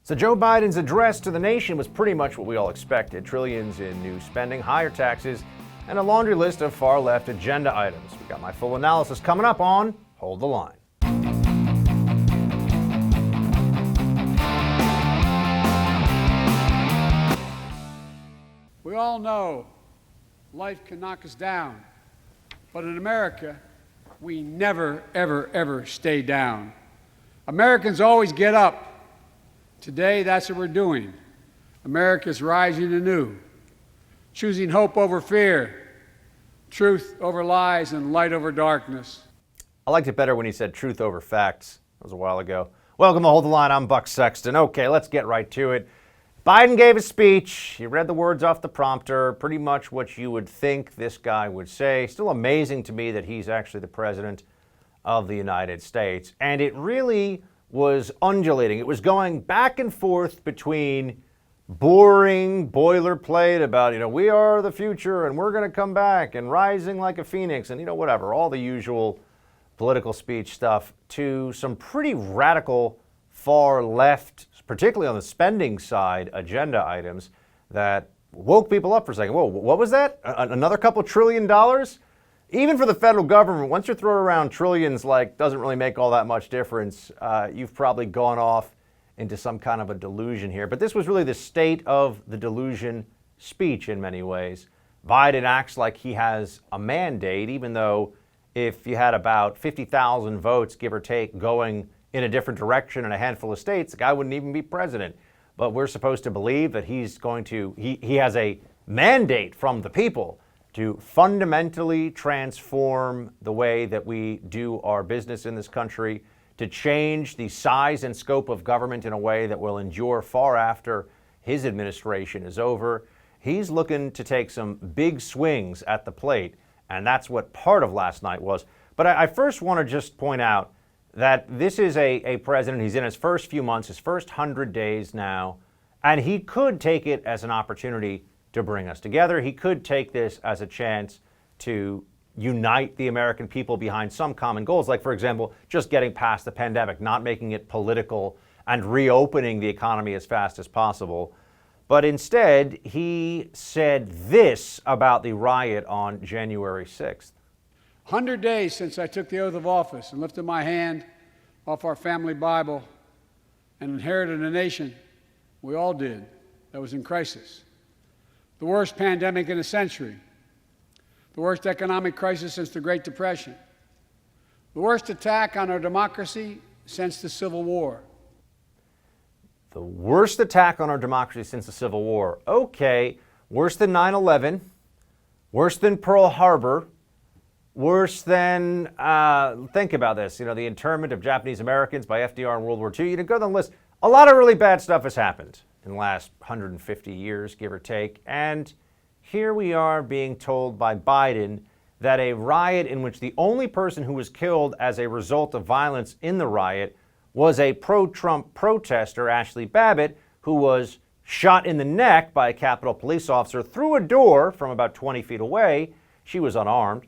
So Joe Biden's address to the nation was pretty much what we all expected. Trillions in new spending, higher taxes, and a laundry list of far-left agenda items. We got my full analysis coming up on Hold the Line. We all know life can knock us down, but in America, we never, ever, ever stay down. Americans always get up. Today, that's what we're doing. America's rising anew, choosing hope over fear, truth over lies, and light over darkness. I liked it better when he said truth over facts. That was a while ago. Welcome to Hold the Line. I'm Buck Sexton. Okay, let's get right to it. Biden gave a speech. He read the words off the prompter, pretty much what you would think this guy would say. Still amazing to me that he's actually the president of the United States. And it really was undulating. It was going back and forth between boring boilerplate about, we are the future and we're going to come back and rising like a phoenix and, whatever, all the usual political speech stuff, to some pretty radical far left, particularly on the spending side, agenda items that woke people up for a second. Whoa, what was that? Another couple $1 trillion? Even for the federal government, once you're throwing around trillions, doesn't really make all that much difference. You've probably gone off into some kind of a delusion here. But this was really the state of the delusion speech in many ways. Biden acts like he has a mandate, even though if you had about 50,000 votes, give or take, going in a different direction in a handful of states, the guy wouldn't even be president. But we're supposed to believe that he has a mandate from the people to fundamentally transform the way that we do our business in this country, to change the size and scope of government in a way that will endure far after his administration is over. He's looking to take some big swings at the plate, and that's what part of last night was. But I first want to just point out that this is a president, he's in his first few months, his first 100 days now, and he could take it as an opportunity to bring us together. He could take this as a chance to unite the American people behind some common goals, like, for example, just getting past the pandemic, not making it political, and reopening the economy as fast as possible. But instead, he said this about the riot on January 6th. 100 days since I took the oath of office and lifted my hand off our family Bible and inherited a nation, we all did, that was in crisis. The worst pandemic in a century, the worst economic crisis since the Great Depression, the worst attack on our democracy since the Civil War. The worst attack on our democracy since the Civil War. Okay, worse than 9/11, worse than Pearl Harbor, worse than, think about this, the internment of Japanese Americans by FDR in World War II. Go down the list. A lot of really bad stuff has happened in the last 150 years, give or take. And here we are being told by Biden that a riot in which the only person who was killed as a result of violence in the riot was a pro-Trump protester, Ashley Babbitt, who was shot in the neck by a Capitol police officer through a door from about 20 feet away. She was unarmed.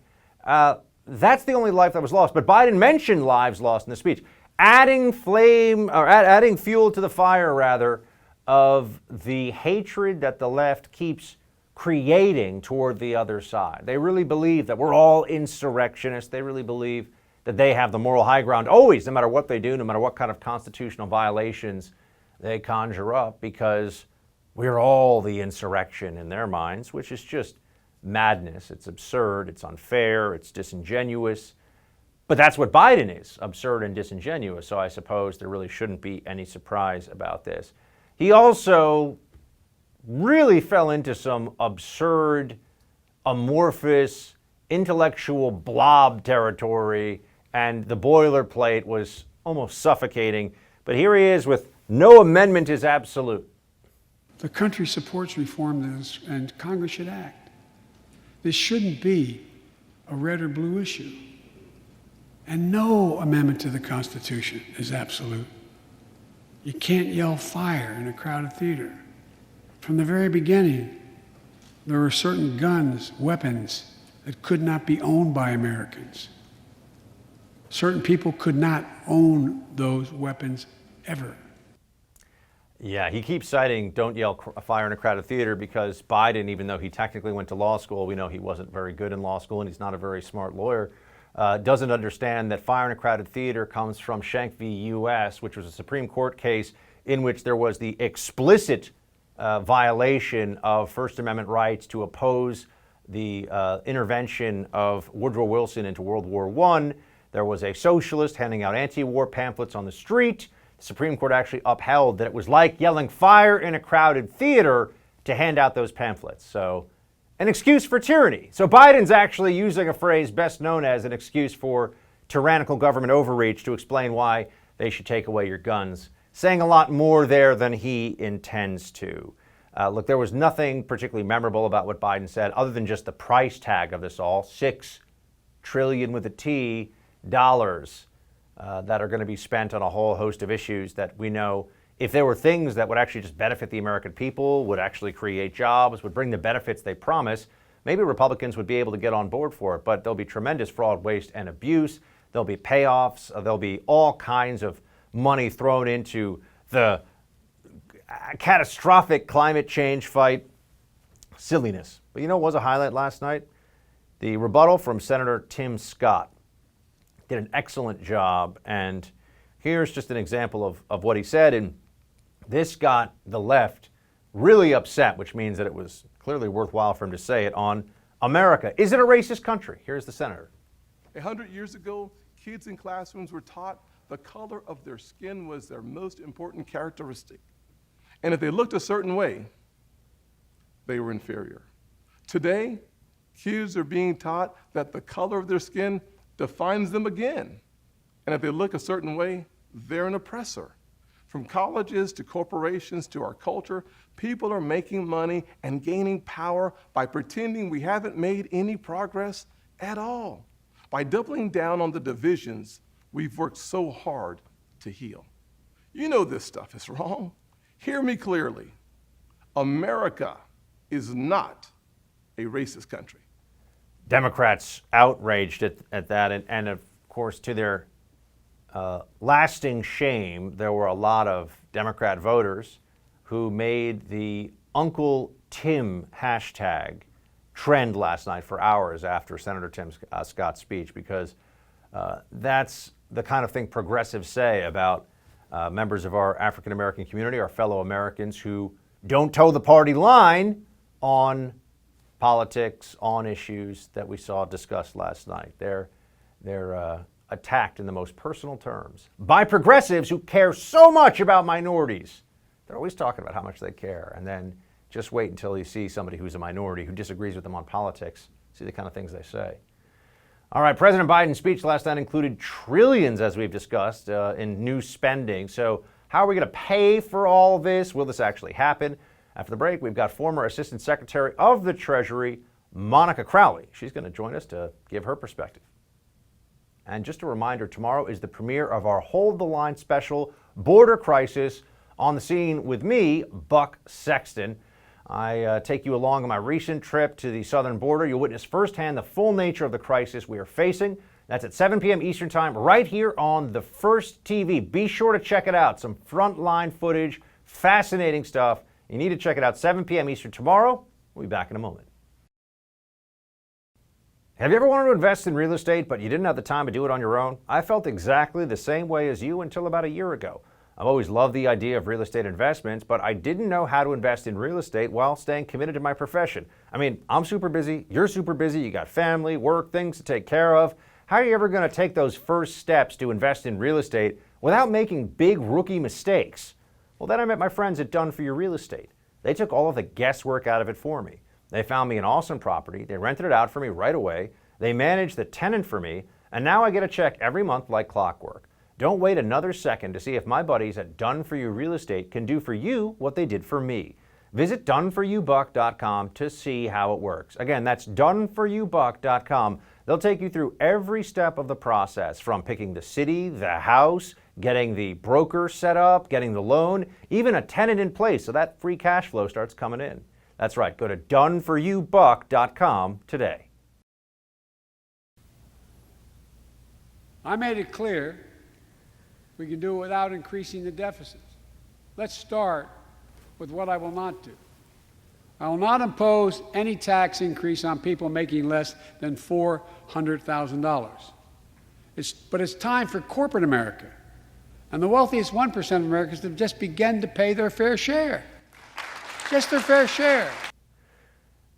That's the only life that was lost. But Biden mentioned lives lost in the speech, adding fuel to the fire, rather, of the hatred that the left keeps creating toward the other side. They really believe that we're all insurrectionists. They really believe that they have the moral high ground always, no matter what they do, no matter what kind of constitutional violations they conjure up, because we're all the insurrection in their minds, which is just madness. It's absurd, it's unfair, it's disingenuous. But that's what Biden is, absurd and disingenuous, so I suppose there really shouldn't be any surprise about this. He also really fell into some absurd, amorphous, intellectual blob territory, and the boilerplate was almost suffocating. But here he is with no amendment is absolute. The country supports reform, and Congress should act. This shouldn't be a red or blue issue. And no amendment to the Constitution is absolute. You can't yell fire in a crowded theater. From the very beginning, there were certain guns, weapons, that could not be owned by Americans. Certain people could not own those weapons ever. Yeah, he keeps citing don't yell fire in a crowded theater because Biden, even though he technically went to law school, we know he wasn't very good in law school and he's not a very smart lawyer, doesn't understand that fire in a crowded theater comes from Schenck v. U.S., which was a Supreme Court case in which there was the explicit violation of First Amendment rights to oppose the intervention of Woodrow Wilson into World War I. There was a socialist handing out anti-war pamphlets on the street. The Supreme Court actually upheld that it was like yelling fire in a crowded theater to hand out those pamphlets. So, an excuse for tyranny. So Biden's actually using a phrase best known as an excuse for tyrannical government overreach to explain why they should take away your guns, saying a lot more there than he intends to. Look, there was nothing particularly memorable about what Biden said other than just the price tag of this all, $6 trillion with a T dollars. That are going to be spent on a whole host of issues that we know if there were things that would actually just benefit the American people, would actually create jobs, would bring the benefits they promise, maybe Republicans would be able to get on board for it. But there'll be tremendous fraud, waste, and abuse. There'll be payoffs. There'll be all kinds of money thrown into the catastrophic climate change fight. Silliness. But you know what was a highlight last night? The rebuttal from Senator Tim Scott. Did an excellent job, and here's just an example of what he said, and this got the left really upset, which means that it was clearly worthwhile for him to say it on America. Is it a racist country? Here's the senator. 100 years ago, kids in classrooms were taught the color of their skin was their most important characteristic. And if they looked a certain way, they were inferior. Today, kids are being taught that the color of their skin defines them again. And if they look a certain way, they're an oppressor. From colleges to corporations to our culture, people are making money and gaining power by pretending we haven't made any progress at all, by doubling down on the divisions we've worked so hard to heal. You know this stuff is wrong. Hear me clearly. America is not a racist country. Democrats outraged at that, and of course, to their lasting shame, there were a lot of Democrat voters who made the Uncle Tim hashtag trend last night for hours after Senator Tim Scott's speech, because that's the kind of thing progressives say about members of our African American community, our fellow Americans who don't toe the party line on politics, on issues that we saw discussed last night. They're attacked in the most personal terms by progressives who care so much about minorities. They're always talking about how much they care, and then just wait until you see somebody who's a minority who disagrees with them on politics, see the kind of things they say. All right, President Biden's speech last night included trillions, as we've discussed, in new spending. So how are we going to pay for all this? Will this actually happen? After the break, we've got former Assistant Secretary of the Treasury, Monica Crowley. She's going to join us to give her perspective. And just a reminder, tomorrow is the premiere of our Hold the Line special, Border Crisis, on the scene with me, Buck Sexton. I take you along on my recent trip to the southern border. You'll witness firsthand the full nature of the crisis we are facing. That's at 7 p.m. Eastern Time, right here on the First TV. Be sure to check it out. Some frontline footage, fascinating stuff. You need to check it out, 7 p.m. Eastern tomorrow. We'll be back in a moment. Have you ever wanted to invest in real estate, but you didn't have the time to do it on your own? I felt exactly the same way as you until about a year ago. I've always loved the idea of real estate investments, but I didn't know how to invest in real estate while staying committed to my profession. I mean, I'm super busy, you're super busy, you got family, work, things to take care of. How are you ever going to take those first steps to invest in real estate without making big rookie mistakes? Well, then I met my friends at Done For You Real Estate. They took all of the guesswork out of it for me. They found me an awesome property, they rented it out for me right away, they managed the tenant for me, and now I get a check every month like clockwork. Don't wait another second to see if my buddies at Done For You Real Estate can do for you what they did for me. Visit doneforyoubuck.com to see how it works. Again, that's doneforyoubuck.com. They'll take you through every step of the process, from picking the city, the house, getting the broker set up, getting the loan, even a tenant in place so that free cash flow starts coming in. That's right, go to doneforyoubuck.com today. I made it clear we can do it without increasing the deficits. Let's start with what I will not do. I will not impose any tax increase on people making less than $400,000. But it's time for corporate America and the wealthiest 1% of Americans to just begin to pay their fair share. Just their fair share.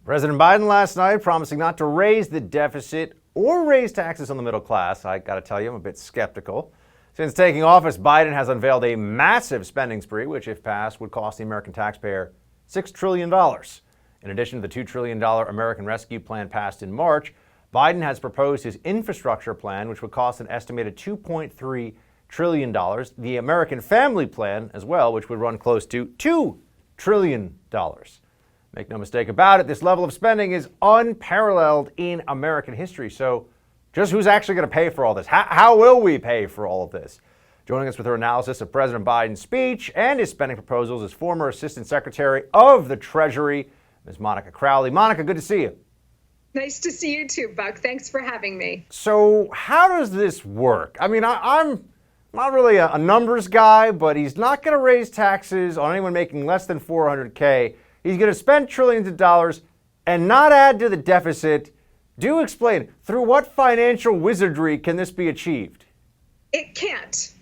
President Biden last night promising not to raise the deficit or raise taxes on the middle class. I got to tell you, I'm a bit skeptical. Since taking office, Biden has unveiled a massive spending spree, which, if passed, would cost the American taxpayer $6 trillion. In addition to the $2 trillion American Rescue Plan passed in March, Biden has proposed his infrastructure plan, which would cost an estimated $2.3 trillion. The American Family Plan as well, which would run close to $2 trillion. Make no mistake about it, this level of spending is unparalleled in American history. So just who's actually going to pay for all this? How will we pay for all of this? Joining us with her analysis of President Biden's speech and his spending proposals is former Assistant Secretary of the Treasury, Ms. Monica Crowley. Monica, good to see you. Nice to see you too, Buck. Thanks for having me. So how does this work? I mean, I'm not really a numbers guy, but he's not going to raise taxes on anyone making less than $400K. He's going to spend trillions of dollars and not add to the deficit. Do explain, through what financial wizardry can this be achieved? It can't.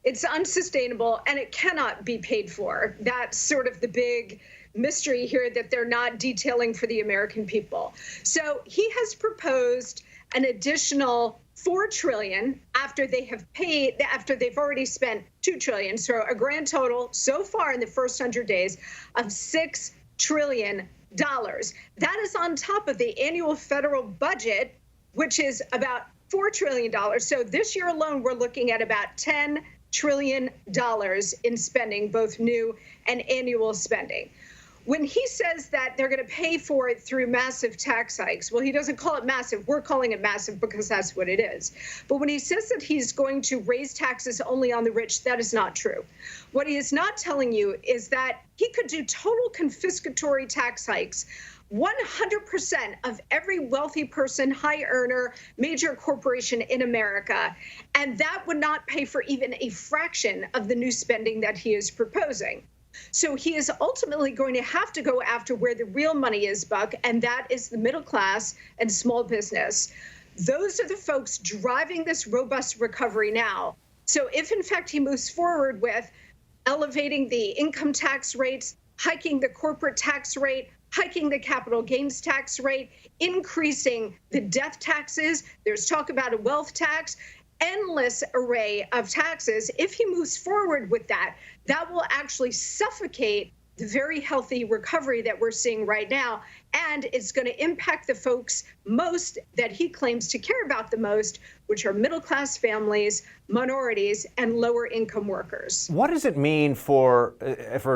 It's unsustainable and it cannot be paid for. That's sort of the big mystery here that they're not detailing for the American people. So he has proposed an additional $4 trillion after they've already spent $2 trillion. So a grand total so far in the first 100 days of $6 trillion. That is on top of the annual federal budget, which is about $4 trillion. So this year alone, we're looking at about $10 trillion in spending, both new and annual spending. When he says that they're going to pay for it through massive tax hikes, well, he doesn't call it massive. We're calling it massive because that's what it is. But when he says that he's going to raise taxes only on the rich, that is not true. What he is not telling you is that he could do total confiscatory tax hikes. 100% of every wealthy person, high earner, major corporation in America, and that would not pay for even a fraction of the new spending that he is proposing. So he is ultimately going to have to go after where the real money is, Buck, and that is the middle class and small business. Those are the folks driving this robust recovery now. So if, in fact, he moves forward with elevating the income tax rates, hiking the corporate tax rate, hiking the capital gains tax rate, increasing the death taxes, there's talk about a wealth tax, endless array of taxes. If he moves forward with that, that will actually suffocate the very healthy recovery that we're seeing right now. And it's going to impact the folks most that he claims to care about the most, which are middle class families, minorities, and lower income workers. What does it mean for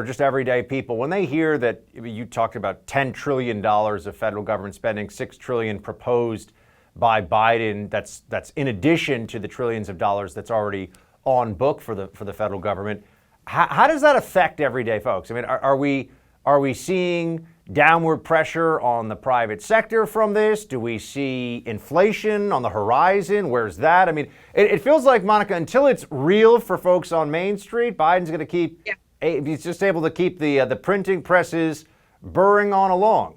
just everyday people when they hear that you talked about $10 trillion of federal government spending, $6 trillion proposed by Biden, that's in addition to the trillions of dollars that's already on book for the federal government? How does that affect everyday folks? I mean, are we seeing downward pressure on the private sector from this? Do we see inflation on the horizon? Where's that? I mean, it feels like, Monica, until it's real for folks on Main Street, Biden's going to keep, he's just able to keep the printing presses burring on along.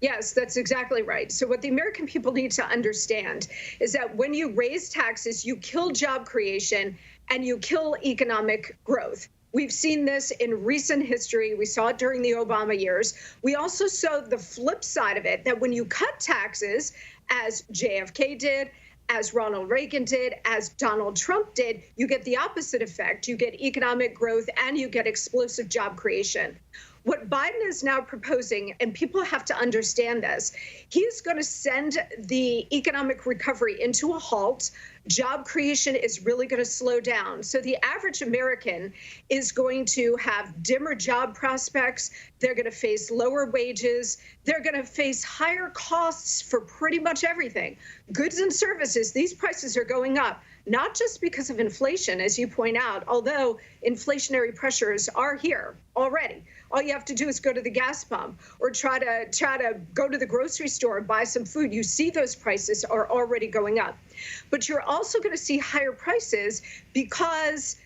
Yes, that's exactly right. So what the American people need to understand is that when you raise taxes, you kill job creation and you kill economic growth. We've seen this in recent history. We saw it during the Obama years. We also saw the flip side of it, that when you cut taxes, as JFK did, as Ronald Reagan did, as Donald Trump did, you get the opposite effect. You get economic growth and you get explosive job creation. What Biden is now proposing, and people have to understand this, he's going to send the economic recovery into a halt. Job creation is really going to slow down. So the average American is going to have dimmer job prospects. They're going to face lower wages. They're going to face higher costs for pretty much everything. Goods and services, these prices are going up, not just because of inflation, as you point out, although inflationary pressures are here already. All you have to do is go to the gas pump or try to go to the grocery store and buy some food. You see those prices are already going up. But you're also going to see higher prices because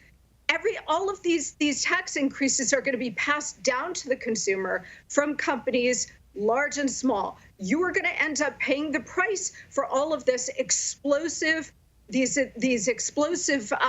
All of these tax increases are going to be passed down to the consumer from companies large and small. You are going to end up paying the price for all of this explosive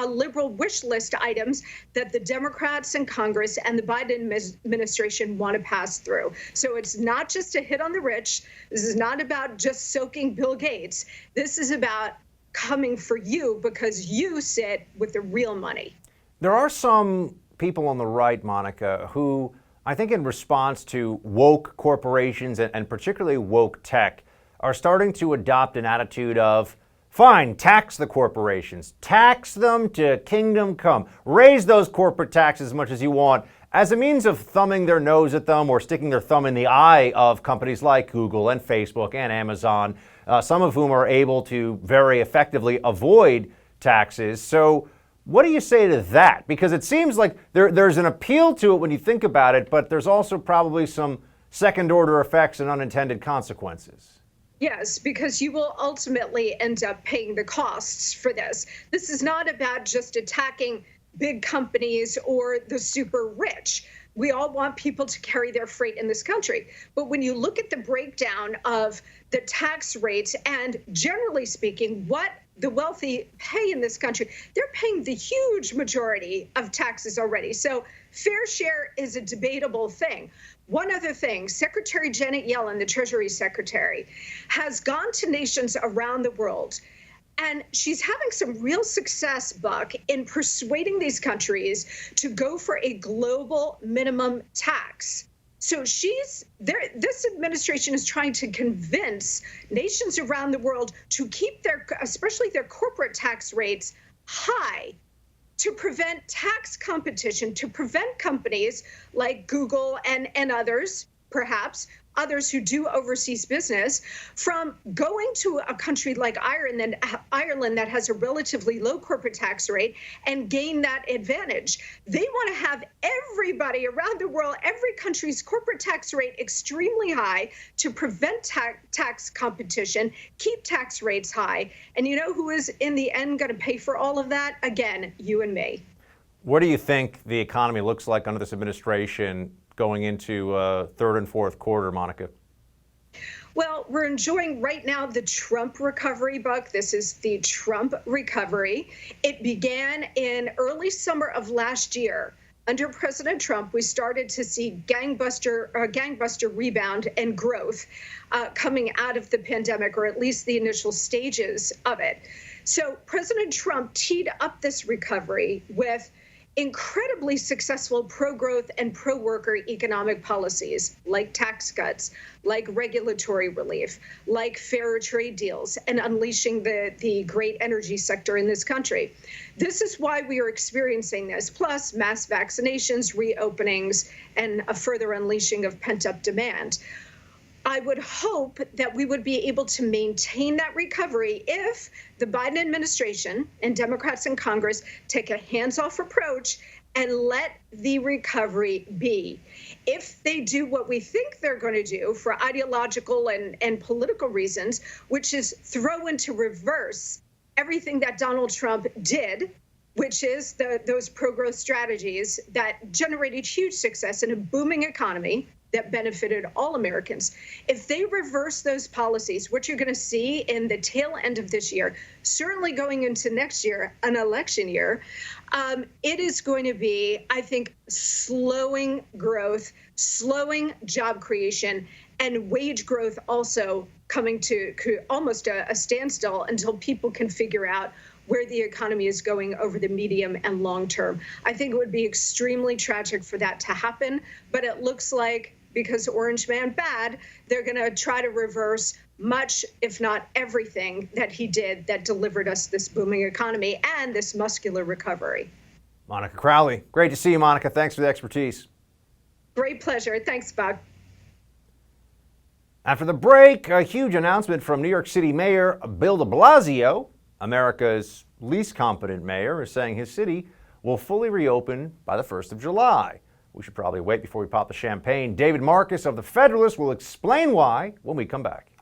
liberal wish list items that the Democrats in Congress and the Biden administration want to pass through. So it's not just a hit on the rich. This is not about just soaking Bill Gates. This is about coming for you because you sit with the real money. There are some people on the right, Monica, who I think in response to woke corporations and particularly woke tech are starting to adopt an attitude of, fine, tax the corporations, tax them to kingdom come, raise those corporate taxes as much as you want, as a means of thumbing their nose at them or sticking their thumb in the eye of companies like Google and Facebook and Amazon, some of whom are able to very effectively avoid taxes. So what do you say to that? Because it seems like there's an appeal to it when you think about it, but there's also probably some second-order effects and unintended consequences. Yes, because you will ultimately end up paying the costs for this. This is not about just attacking big companies or the super rich. We all want people to carry their freight in this country. But when you look at the breakdown of the tax rates and generally speaking, what the wealthy pay in this country, they're paying the huge majority of taxes already. So fair share is a debatable thing. One other thing, Secretary Janet Yellen, the Treasury Secretary, has gone to nations around the world, and she's having some real success, Buck, in persuading these countries to go for a global minimum tax. So this administration is trying to convince nations around the world to keep especially their corporate tax rates high, to prevent tax competition, to prevent companies like Google and others, perhaps others who do overseas business, from going to a country like Ireland that has a relatively low corporate tax rate and gain that advantage. They want to have everybody around the world, every country's corporate tax rate extremely high to prevent tax competition, keep tax rates high. And you know who is in the end going to pay for all of that? Again, you and me. What do you think the economy looks like under this administration going into third and fourth quarter, Monica? Well, we're enjoying right now the Trump recovery, Buck. This is the Trump recovery. It began in early summer of last year. Under President Trump, we started to see gangbuster rebound and growth coming out of the pandemic, or at least the initial stages of it. So President Trump teed up this recovery with incredibly successful pro-growth and pro-worker economic policies like tax cuts, like regulatory relief, like fairer trade deals, and unleashing the great energy sector in this country. This is why we are experiencing this, plus mass vaccinations, reopenings, and a further unleashing of pent-up demand. I would hope that we would be able to maintain that recovery if the Biden administration and Democrats in Congress take a hands-off approach and let the recovery be. If they do what we think they're going to do for ideological and political reasons, which is throw into reverse everything that Donald Trump did, which is those pro-growth strategies that generated huge success in a booming economy that benefited all Americans. If they reverse those policies, what you're going to see in the tail end of this year, certainly going into next year, an election year, it is going to be, I think, slowing growth, slowing job creation, and wage growth also coming to almost a standstill until people can figure out where the economy is going over the medium and long term. I think it would be extremely tragic for that to happen, but it looks like, because Orange Man bad, they're going to try to reverse much, if not everything, that he did that delivered us this booming economy and this muscular recovery. Monica Crowley, great to see you, Monica. Thanks for the expertise. Great pleasure. Thanks, Buck. After the break, a huge announcement from New York City Mayor Bill de Blasio. America's least competent mayor is saying his city will fully reopen by the 1st of July. We should probably wait before we pop the champagne. David Marcus of the Federalist will explain why when we come back.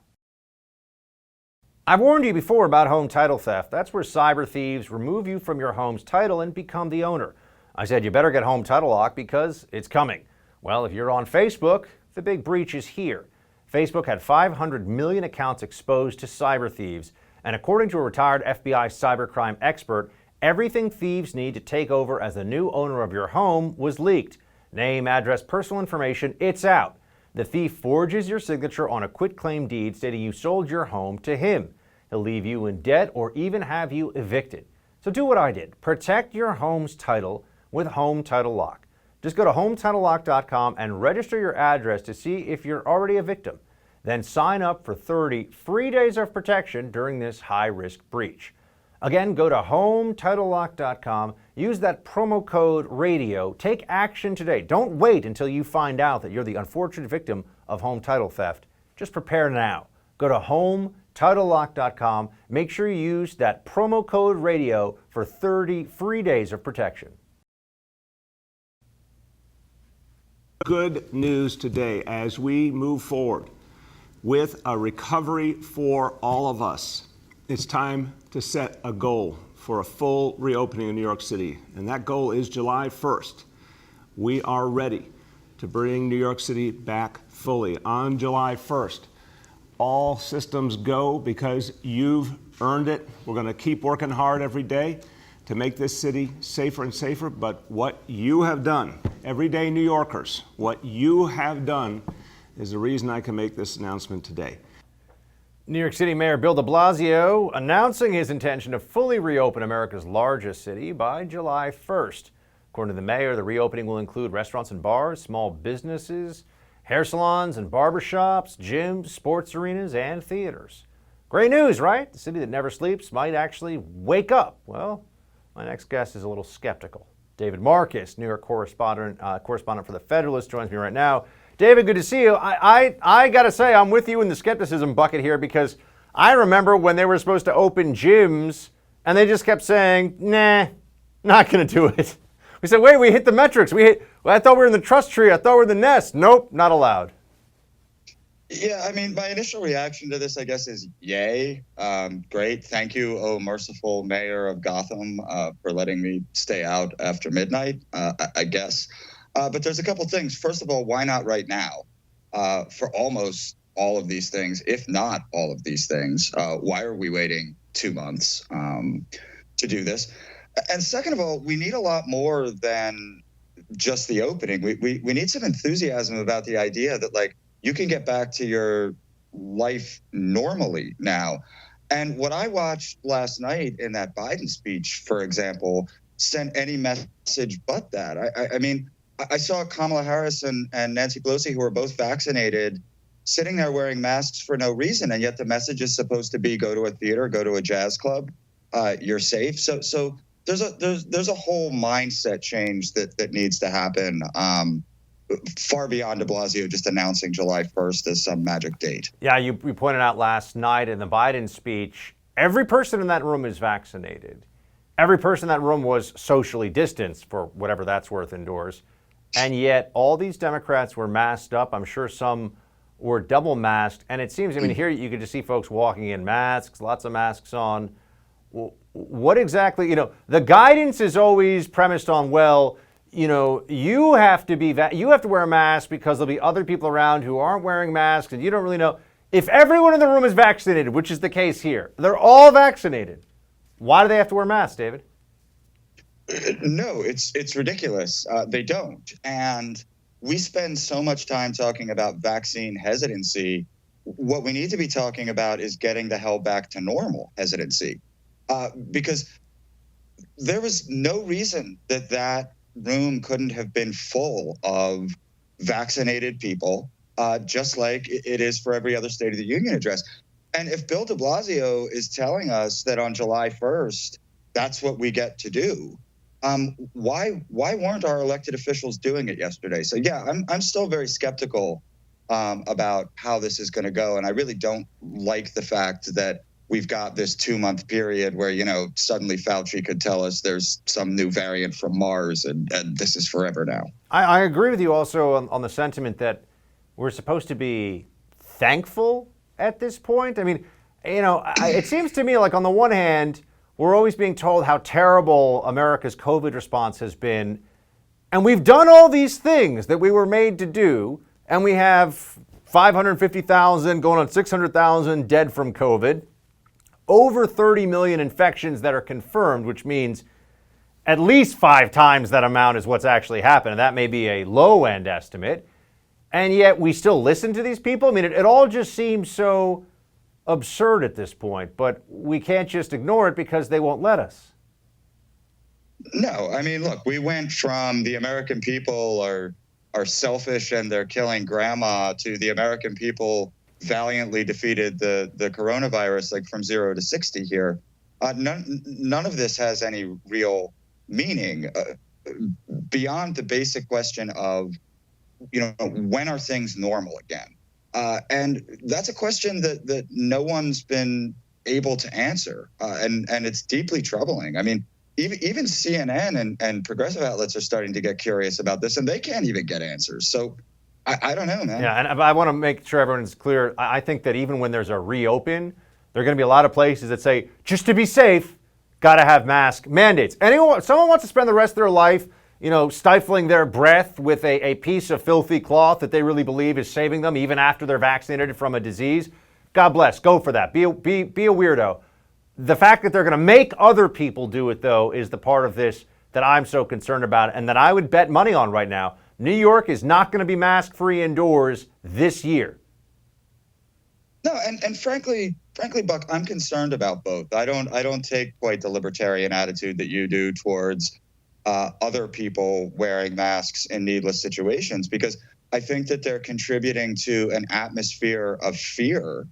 I've warned you before about home title theft. That's where cyber thieves remove you from your home's title and become the owner. I said you better get Home Title Lock because it's coming. Well, if you're on Facebook, the big breach is here. Facebook had 500 million accounts exposed to cyber thieves, and according to a retired FBI cybercrime expert, everything thieves need to take over as the new owner of your home was leaked. Name, address, personal information, it's out. The thief forges your signature on a quitclaim deed stating you sold your home to him. He'll leave you in debt or even have you evicted. So do what I did. Protect your home's title with Home Title Lock. Just go to HometitleLock.com and register your address to see if you're already a victim. Then sign up for 30 free days of protection during this high-risk breach. Again, go to HometitleLock.com, use that promo code RADIO, take action today. Don't wait until you find out that you're the unfortunate victim of home title theft. Just prepare now. Go to HometitleLock.com, make sure you use that promo code RADIO for 30 free days of protection. Good news today as we move forward with a recovery for all of us. It's time to set a goal for a full reopening in New York City, and that goal is July 1st. We are ready to bring New York City back fully on July 1st. All systems go because you've earned it. We're going to keep working hard every day to make this city safer and safer, but what you have done, everyday New Yorkers, what you have done is the reason I can make this announcement today. New York City Mayor Bill de Blasio announcing his intention to fully reopen America's largest city by July 1st. According to the mayor, the reopening will include restaurants and bars, small businesses, hair salons and barbershops, gyms, sports arenas, and theaters. Great news, right? The city that never sleeps might actually wake up. Well, my next guest is a little skeptical. David Marcus, New York correspondent for the Federalist, joins me right now. David, good to see you. I got to say, I'm with you in the skepticism bucket here because I remember when they were supposed to open gyms and they just kept saying, nah, not going to do it. We said, wait, we hit the metrics. I thought we were in the trust tree. I thought we were in the nest. Nope, not allowed. Yeah, I mean, my initial reaction to this, I guess, is yay. Great. Thank you, oh merciful mayor of Gotham, for letting me stay out after midnight, I guess. But there's a couple things. First of all, why not right now? For almost all of these things, if not all of these things, why are we waiting 2 months to do this? And second of all, we need a lot more than just the opening. We need some enthusiasm about the idea that, like, you can get back to your life normally now. And what I watched last night in that Biden speech, for example, sent any message but that. I mean, I saw Kamala Harris and Nancy Pelosi, who are both vaccinated, sitting there wearing masks for no reason, and yet the message is supposed to be: go to a theater, go to a jazz club, you're safe. So there's a whole mindset change that needs to happen, far beyond de Blasio just announcing July 1st as some magic date. Yeah, you pointed out last night in the Biden speech, every person in that room is vaccinated. Every person in that room was socially distanced, for whatever that's worth indoors. And yet all these Democrats were masked up. I'm sure some were double masked. And it seems, I mean, here you could just see folks walking in masks, lots of masks on. What exactly, the guidance is always premised on, well, you have to wear a mask because there'll be other people around who aren't wearing masks, and you don't really know. If everyone in the room is vaccinated, which is the case here, they're all vaccinated, why do they have to wear masks, David? No, it's ridiculous. They don't. And we spend so much time talking about vaccine hesitancy. What we need to be talking about is getting the hell back to normal hesitancy. Because there was no reason that room couldn't have been full of vaccinated people, just like it is for every other State of the Union address. And if Bill de Blasio is telling us that on July 1st, that's what we get to do, why weren't our elected officials doing it yesterday? So yeah, I'm still very skeptical about how this is going to go, and I really don't like the fact that we've got this 2-month period where suddenly Fauci could tell us there's some new variant from Mars, and this is forever now. I agree with you also on the sentiment that we're supposed to be thankful at this point. I mean, it seems to me like on the one hand, we're always being told how terrible America's COVID response has been. And we've done all these things that we were made to do, and we have 550,000 going on 600,000 dead from COVID, over 30 million infections that are confirmed, which means at least 5 times that amount is what's actually happened. And that may be a low-end estimate. And yet we still listen to these people? I mean, it all just seems so absurd at this point, but we can't just ignore it because they won't let us. No, I mean, look, we went from the American people are selfish and they're killing grandma to the American people valiantly defeated the coronavirus, like from 0 to 60 here. None of this has any real meaning beyond the basic question of, when are things normal again? And that's a question that no one's been able to answer. And it's deeply troubling. I mean, even CNN and progressive outlets are starting to get curious about this, and they can't even get answers. So I don't know, man. Yeah, and I want to make sure everyone's clear. I think that even when there's a reopen, there are going to be a lot of places that say, just to be safe, got to have mask mandates. Someone wants to spend the rest of their life, stifling their breath with a piece of filthy cloth that they really believe is saving them even after they're vaccinated from a disease. God bless. Go for that. Be a weirdo. The fact that they're going to make other people do it, though, is the part of this that I'm so concerned about and that I would bet money on right now. New York is not going to be mask-free indoors this year. No, and frankly, Buck, I'm concerned about both. I don't take quite the libertarian attitude that you do towards other people wearing masks in needless situations, because I think that they're contributing to an atmosphere of fear,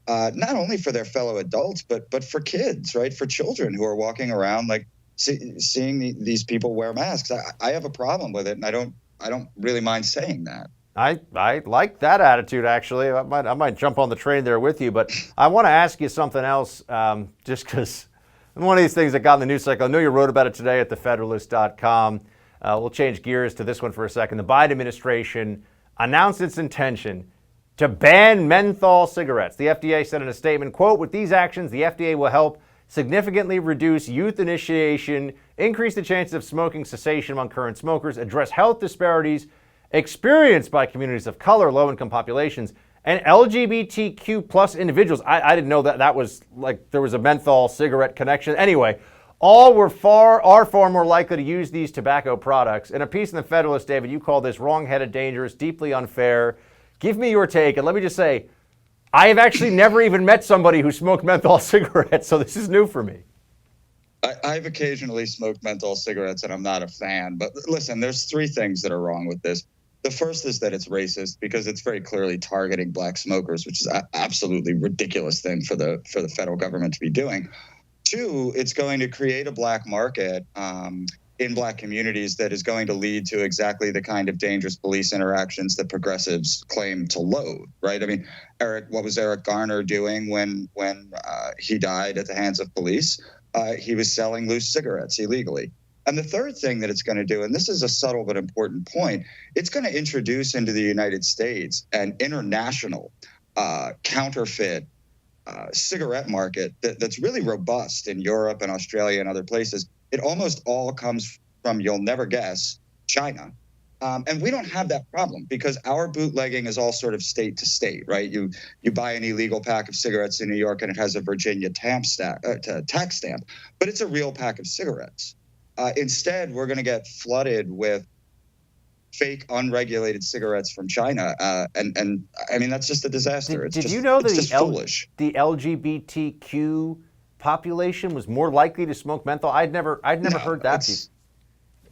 not only for their fellow adults, but for kids, right? For children who are walking around like seeing these people wear masks. I have a problem with it, and I don't really mind saying that. I like that attitude, actually. I might jump on the train there with you, but I want to ask you something else, just because one of these things that got in the news cycle. I know you wrote about it today at thefederalist.com. We'll change gears to this one for a second. The Biden administration announced its intention to ban menthol cigarettes. The FDA said in a statement, quote, with these actions, the FDA will help significantly reduce youth initiation, increase the chances of smoking cessation among current smokers, address health disparities experienced by communities of color, low-income populations, and LGBTQ plus individuals. I didn't know that was like there was a menthol cigarette connection. Anyway, all are far more likely to use these tobacco products. In a piece in the Federalist, David, you call this wrong-headed, dangerous, deeply unfair. Give me your take, and let me just say, I have actually never even met somebody who smoked menthol cigarettes, so this is new for me. I've occasionally smoked menthol cigarettes, and I'm not a fan. But listen, there's 3 things that are wrong with this. The first is that it's racist because it's very clearly targeting black smokers, which is an absolutely ridiculous thing for the federal government to be doing. 2, it's going to create a black market in black communities that is going to lead to exactly the kind of dangerous police interactions that progressives claim to loathe, right? I mean, what was Eric Garner doing when he died at the hands of police? He was selling loose cigarettes illegally. And the third thing that it's going to do, and this is a subtle but important point, it's going to introduce into the United States an international counterfeit cigarette market that's really robust in Europe and Australia and other places. It almost all comes from, you'll never guess, China. And we don't have that problem because our bootlegging is all sort of state to state, right? You buy an illegal pack of cigarettes in New York and it has a Virginia tax stamp, but it's a real pack of cigarettes. Instead, we're going to get flooded with fake, unregulated cigarettes from China, and I mean that's just a disaster. Did you know that foolish. The LGBTQ population was more likely to smoke menthol? I'd never heard that.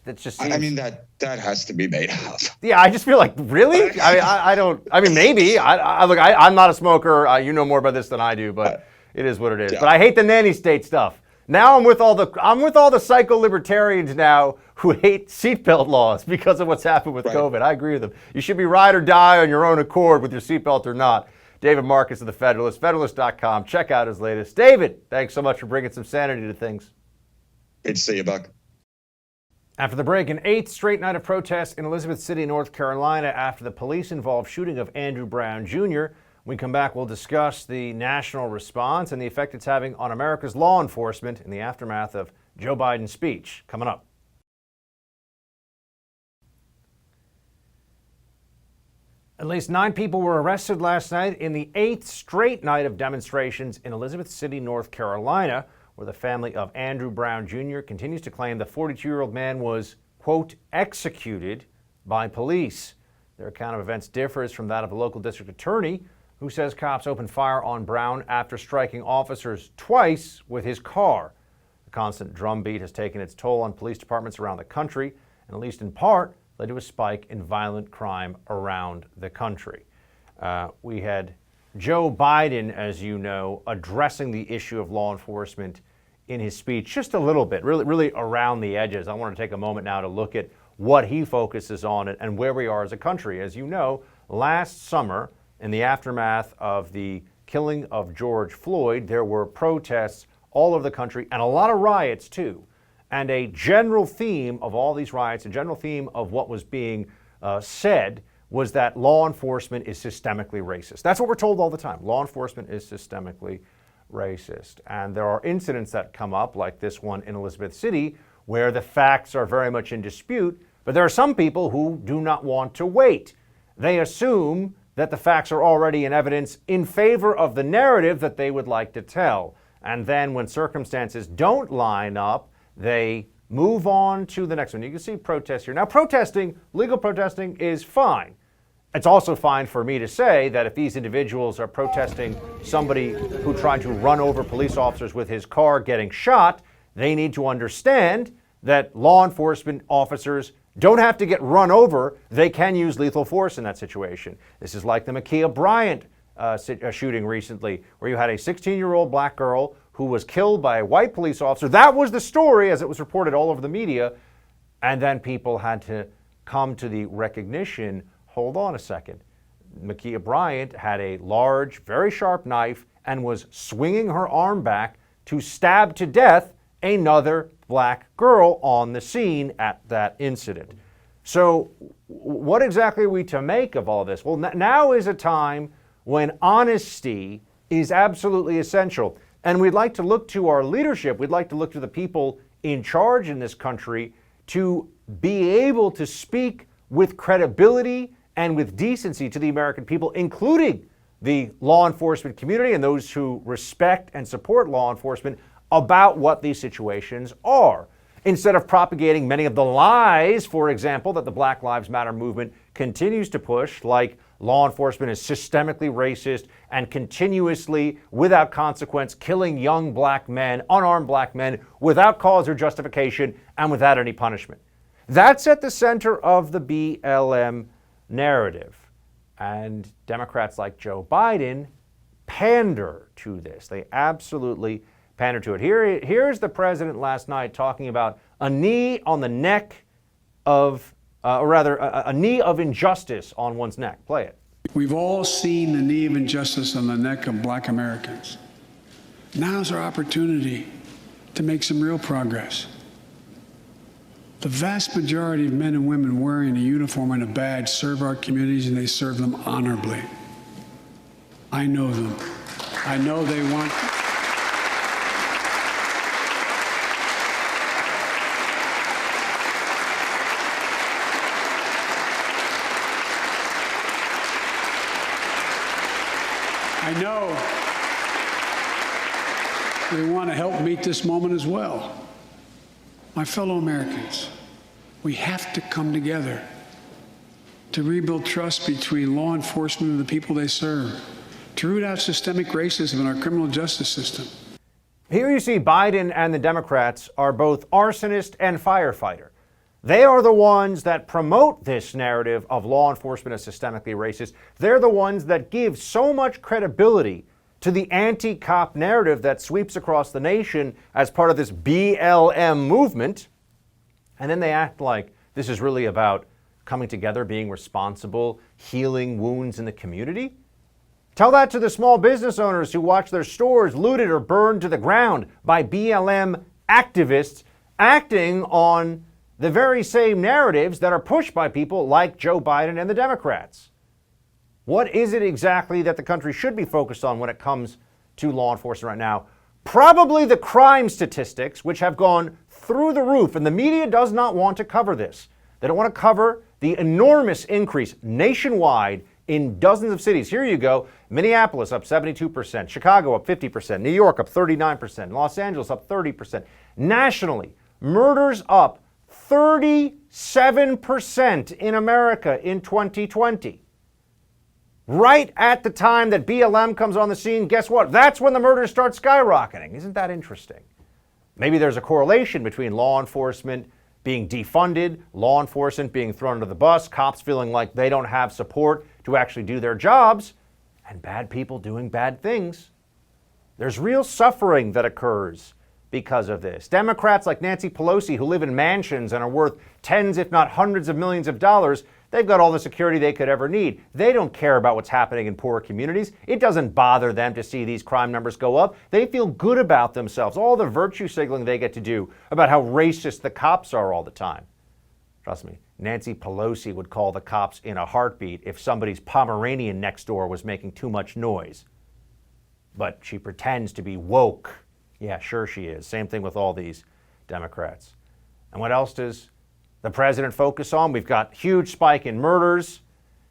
That's just seems... I mean that has to be made up. Yeah, I just feel like really. I don't. I mean maybe. Look. I'm not a smoker. You know more about this than I do, but it is what it is. Yeah. But I hate the nanny state stuff. Now I'm with all the psycho-libertarians now who hate seatbelt laws because of what's happened with COVID. I agree with them. You should be ride or die on your own accord with your seatbelt or not. David Marcus of the Federalist, Federalist.com. Check out his latest. David, thanks so much for bringing some sanity to things. Good to see you, Buck. After the break, an 8th straight night of protests in Elizabeth City, North Carolina after the police-involved shooting of Andrew Brown Jr. When we come back, we'll discuss the national response and the effect it's having on America's law enforcement in the aftermath of Joe Biden's speech. Coming up. At least 9 people were arrested last night in the 8th straight night of demonstrations in Elizabeth City, North Carolina, where the family of Andrew Brown Jr. continues to claim the 42-year-old man was, quote, executed by police. Their account of events differs from that of the local district attorney, who says cops opened fire on Brown after striking officers twice with his car. The constant drumbeat has taken its toll on police departments around the country, and at least in part, led to a spike in violent crime around the country. We had Joe Biden, as you know, addressing the issue of law enforcement in his speech just a little bit, really around the edges. I want to take a moment now to look at what he focuses on and where we are as a country. As you know, last summer, in the aftermath of the killing of George Floyd, there were protests all over the country and a lot of riots too. And a general theme of all these riots, a general theme of what was being said, was that law enforcement is systemically racist. That's what we're told all the time. Law enforcement is systemically racist. And there are incidents that come up, like this one in Elizabeth City, where the facts are very much in dispute, but there are some people who do not want to wait. They assume that the facts are already in evidence in favor of the narrative that they would like to tell. And then when circumstances don't line up, they move on to the next one. You can see protests here. Now, protesting, legal protesting, is fine. It's also fine for me to say that if these individuals are protesting somebody who tried to run over police officers with his car getting shot, they need to understand that law enforcement officers don't have to get run over. They can use lethal force in that situation. This is like the Ma'Khia Bryant shooting recently, where you had a 16-year-old black girl who was killed by a white police officer. That was the story as it was reported all over the media. And then people had to come to the recognition, hold on a second. Ma'Khia Bryant had a large, very sharp knife and was swinging her arm back to stab to death another black girl on the scene at that incident. So what exactly are we to make of all this? Well, now is a time when honesty is absolutely essential. And we'd like to look to our leadership, we'd like to look to the people in charge in this country to be able to speak with credibility and with decency to the American people, including the law enforcement community and those who respect and support law enforcement, about what these situations are. Instead of propagating many of the lies, for example, that the Black Lives Matter movement continues to push, like law enforcement is systemically racist and continuously, without consequence, killing young black men, unarmed black men, without cause or justification and without any punishment. That's at the center of the BLM narrative. And Democrats like Joe Biden pander to this. They absolutely pander to it. Here's the president last night talking about a knee on the neck of, or rather, a knee of injustice on one's neck. Play it. We've all seen the knee of injustice on the neck of black Americans. Now's our opportunity to make some real progress. The vast majority of men and women wearing a uniform and a badge serve our communities, and they serve them honorably. I know them. I know they want... I know they want to help meet this moment as well. My fellow Americans, we have to come together to rebuild trust between law enforcement and the people they serve, to root out systemic racism in our criminal justice system. Here you see Biden and the Democrats are both arsonist and firefighter. They are the ones that promote this narrative of law enforcement as systemically racist. They're the ones that give so much credibility to the anti-cop narrative that sweeps across the nation as part of this BLM movement. And then they act like this is really about coming together, being responsible, healing wounds in the community. Tell that to the small business owners who watch their stores looted or burned to the ground by BLM activists acting on the very same narratives that are pushed by people like Joe Biden and the Democrats. What is it exactly that the country should be focused on when it comes to law enforcement right now? Probably the crime statistics, which have gone through the roof, and the media does not want to cover this. They don't want to cover the enormous increase nationwide in dozens of cities. Here you go. Minneapolis up 72%, Chicago up 50%, New York up 39%, Los Angeles up 30%. Nationally, murders up 37% in America in 2020. Right at the time that BLM comes on the scene, guess what? That's when the murders start skyrocketing. Isn't that interesting? Maybe there's a correlation between law enforcement being defunded, law enforcement being thrown under the bus, cops feeling like they don't have support to actually do their jobs, and bad people doing bad things. There's real suffering that occurs because of this. Democrats like Nancy Pelosi, who live in mansions and are worth tens, if not hundreds of millions of dollars, they've got all the security they could ever need. They don't care about what's happening in poor communities. It doesn't bother them to see these crime numbers go up. They feel good about themselves. All the virtue signaling they get to do about how racist the cops are all the time. Trust me, Nancy Pelosi would call the cops in a heartbeat if somebody's Pomeranian next door was making too much noise. But she pretends to be woke. Yeah, sure she is. Same thing with all these Democrats. And what else does the president focus on? We've got huge spike in murders.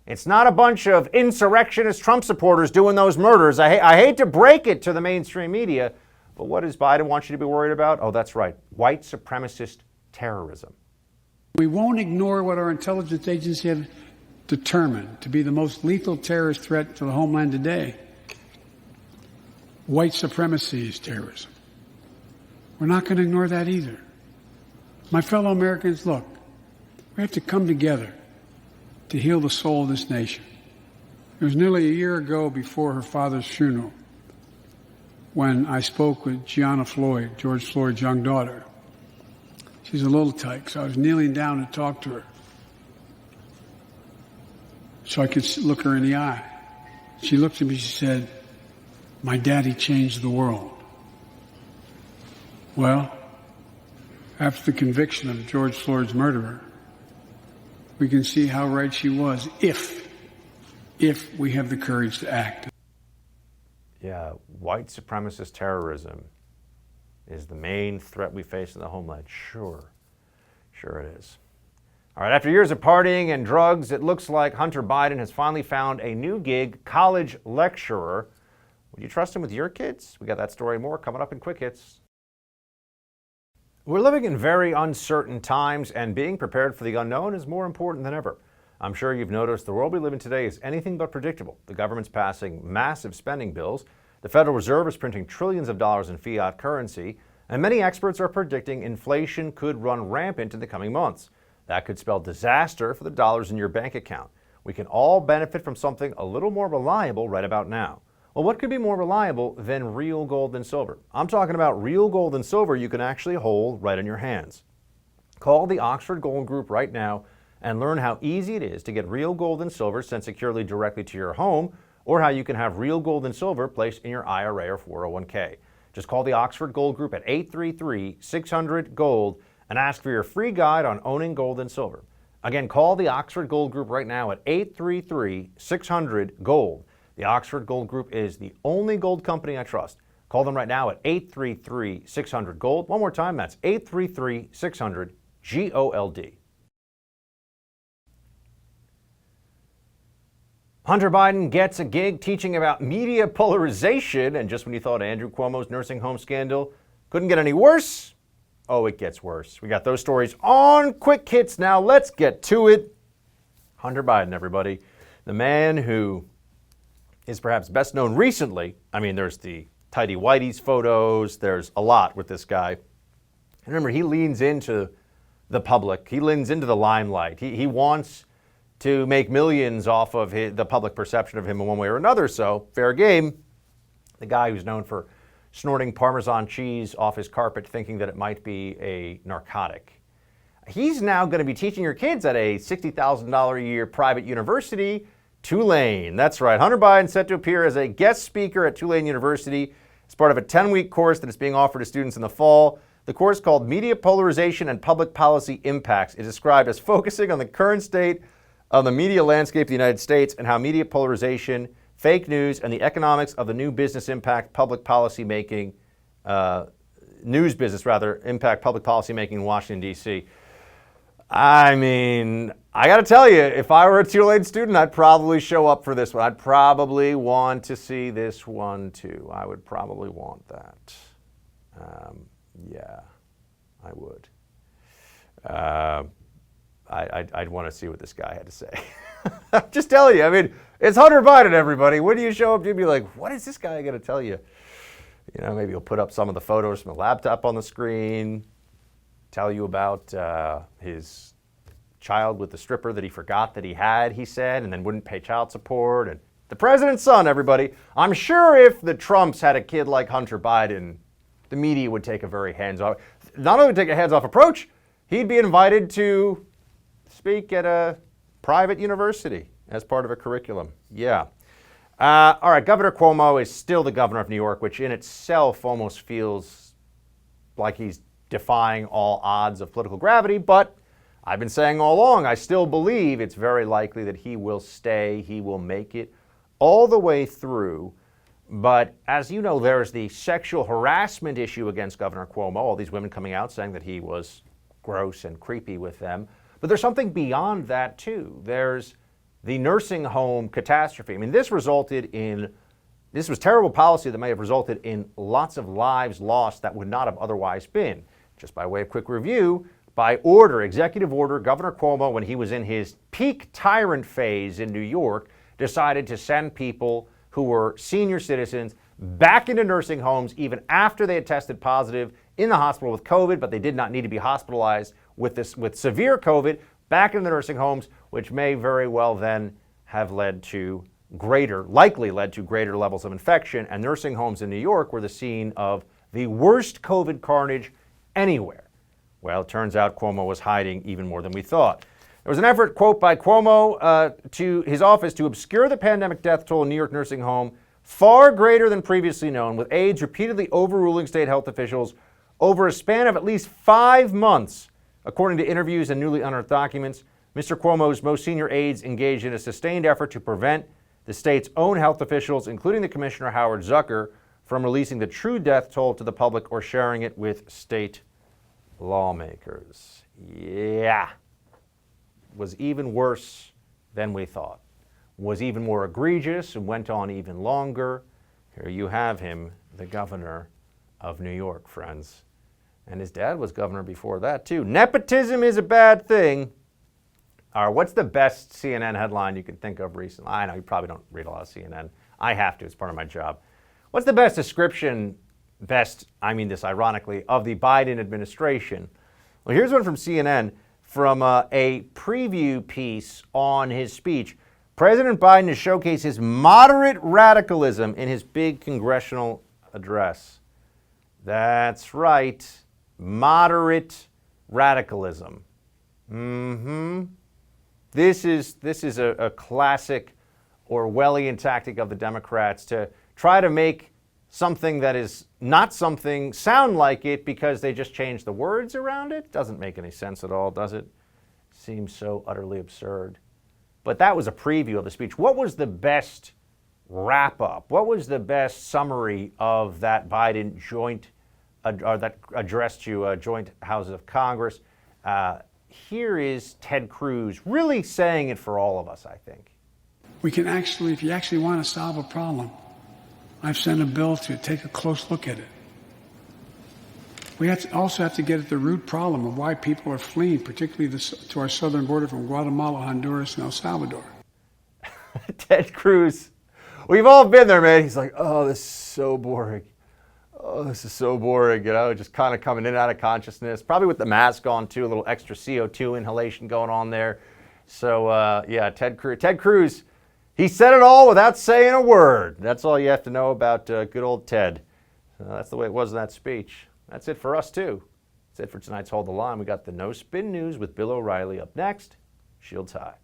It's not a bunch of insurrectionist Trump supporters doing those murders. I hate to break it to the mainstream media, but what does Biden want you to be worried about? Oh, that's right, white supremacist terrorism. We won't ignore what our intelligence agencies have determined to be the most lethal terrorist threat to the homeland today. White supremacy is terrorism. We're not going to ignore that either. My fellow Americans, look, we have to come together to heal the soul of this nation. It was nearly a year ago before her father's funeral when I spoke with Gianna Floyd, George Floyd's young daughter. She's a little tyke, so I was kneeling down to talk to her so I could look her in the eye. She looked at me, she said, "My daddy changed the world." Well, after the conviction of George Floyd's murderer, we can see how right she was if we have the courage to act. Yeah, white supremacist terrorism is the main threat we face in the homeland. Sure it is. All right, after years of partying and drugs, it looks like Hunter Biden has finally found a new gig, college lecturer. Would you trust him with your kids? We got that story and more coming up in Quick Hits. We're living in very uncertain times, and being prepared for the unknown is more important than ever. I'm sure you've noticed the world we live in today is anything but predictable. The government's passing massive spending bills. The Federal Reserve is printing trillions of dollars in fiat currency, and many experts are predicting inflation could run rampant in the coming months. That could spell disaster for the dollars in your bank account. We can all benefit from something a little more reliable right about now. Well, what could be more reliable than real gold and silver? I'm talking about real gold and silver you can actually hold right in your hands. Call the Oxford Gold Group right now and learn how easy it is to get real gold and silver sent securely directly to your home, or how you can have real gold and silver placed in your IRA or 401k. Just call the Oxford Gold Group at 833-600-GOLD and ask for your free guide on owning gold and silver. Again, call the Oxford Gold Group right now at 833-600-GOLD. The Oxford Gold Group is the only gold company I trust. Call them right now at 833-600-GOLD. One more time, that's 833-600-GOLD. Hunter Biden gets a gig teaching about media polarization, and just when you thought Andrew Cuomo's nursing home scandal couldn't get any worse, oh, it gets worse. We got those stories on Quick Hits now. Let's get to it. Hunter Biden, everybody. The man who is perhaps best known recently. I mean, there's the tidy whities photos. There's a lot with this guy. And remember, he leans into the public. He leans into the limelight. He wants to make millions off of the public perception of him in one way or another. So, fair game. The guy who's known for snorting Parmesan cheese off his carpet thinking that it might be a narcotic. He's now going to be teaching your kids at a $60,000 a year private university, Tulane. That's right. Hunter Biden set to appear as a guest speaker at Tulane University as part of a 10-week course that is being offered to students in the fall. The course, called Media Polarization and Public Policy Impacts, is described as focusing on the current state of the media landscape of the United States and how media polarization, fake news, and the economics of the new business impact public policy making, news business rather, impact public policy making in Washington, D.C. I mean, I got to tell you, if I were a Tulane student, I'd probably show up for this one. I'd probably want to see this one too. I would probably want that. Yeah, I would. I'd want to see what this guy had to say. I'm just telling you, I mean, it's Hunter Biden, everybody. When do you show up, you'd be like, what is this guy going to tell you? You know, maybe he'll put up some of the photos from the laptop on the screen, tell you about his child with the stripper that he forgot that he had, he said, and then wouldn't pay child support. And the president's son, everybody. I'm sure if the Trumps had a kid like Hunter Biden, the media would take a very hands-off, not only take a hands-off approach, he'd be invited to speak at a private university as part of a curriculum. Yeah. All right, Governor Cuomo is still the governor of New York, which in itself almost feels like he's defying all odds of political gravity, but I've been saying all along, I still believe it's very likely that he will stay, he will make it all the way through. But as you know, there's the sexual harassment issue against Governor Cuomo, all these women coming out saying that he was gross and creepy with them. But there's something beyond that too. There's the nursing home catastrophe. I mean, this was terrible policy that may have resulted in lots of lives lost that would not have otherwise been. Just by way of quick review, by order, executive order, Governor Cuomo, when he was in his peak tyrant phase in New York, decided to send people who were senior citizens back into nursing homes even after they had tested positive in the hospital with COVID, but they did not need to be hospitalized with severe COVID, back into the nursing homes, which may very well then have likely led to greater levels of infection. And nursing homes in New York were the scene of the worst COVID carnage anywhere. Well, it turns out Cuomo was hiding even more than we thought. There was an effort, quote, by Cuomo to his office to obscure the pandemic death toll in New York nursing home, far greater than previously known, with aides repeatedly overruling state health officials over a span of at least 5 months. According to interviews and newly unearthed documents, Mr. Cuomo's most senior aides engaged in a sustained effort to prevent the state's own health officials, including the Commissioner Howard Zucker, from releasing the true death toll to the public or sharing it with state lawmakers. Yeah. Was even worse than we thought. Was even more egregious and went on even longer. Here you have him, the governor of New York, friends. And his dad was governor before that, too. Nepotism is a bad thing. All right, what's the best CNN headline you can think of recently? I know you probably don't read a lot of CNN. I have to, it's part of my job. What's the best description, I mean this ironically, of the Biden administration? Well, here's one from CNN from a preview piece on his speech. President Biden has showcased his moderate radicalism in his big congressional address. That's right, moderate radicalism. This is a classic Orwellian tactic of the Democrats to try to make something that is not something sound like it because they just changed the words around it. Doesn't make any sense at all, does it? Seems so utterly absurd. But that was a preview of the speech. What was the best wrap-up? What was the best summary of that Biden joint, or that address to joint houses of Congress? Here is Ted Cruz really saying it for all of us, I think. We can actually, if you actually want to solve a problem, I've sent a bill to take a close look at it. We also have to get at the root problem of why people are fleeing, particularly to our southern border from Guatemala, Honduras, and El Salvador. Ted Cruz, we've all been there, man. He's like, oh, this is so boring. Oh, this is so boring, you know, just kind of coming in and out of consciousness, probably with the mask on too, a little extra CO2 inhalation going on there. So, yeah, Ted Cruz, he said it all without saying a word. That's all you have to know about good old Ted. That's the way it was in that speech. That's it for us, too. That's it for tonight's Hold the Line. We got the No Spin News with Bill O'Reilly up next. Shields high.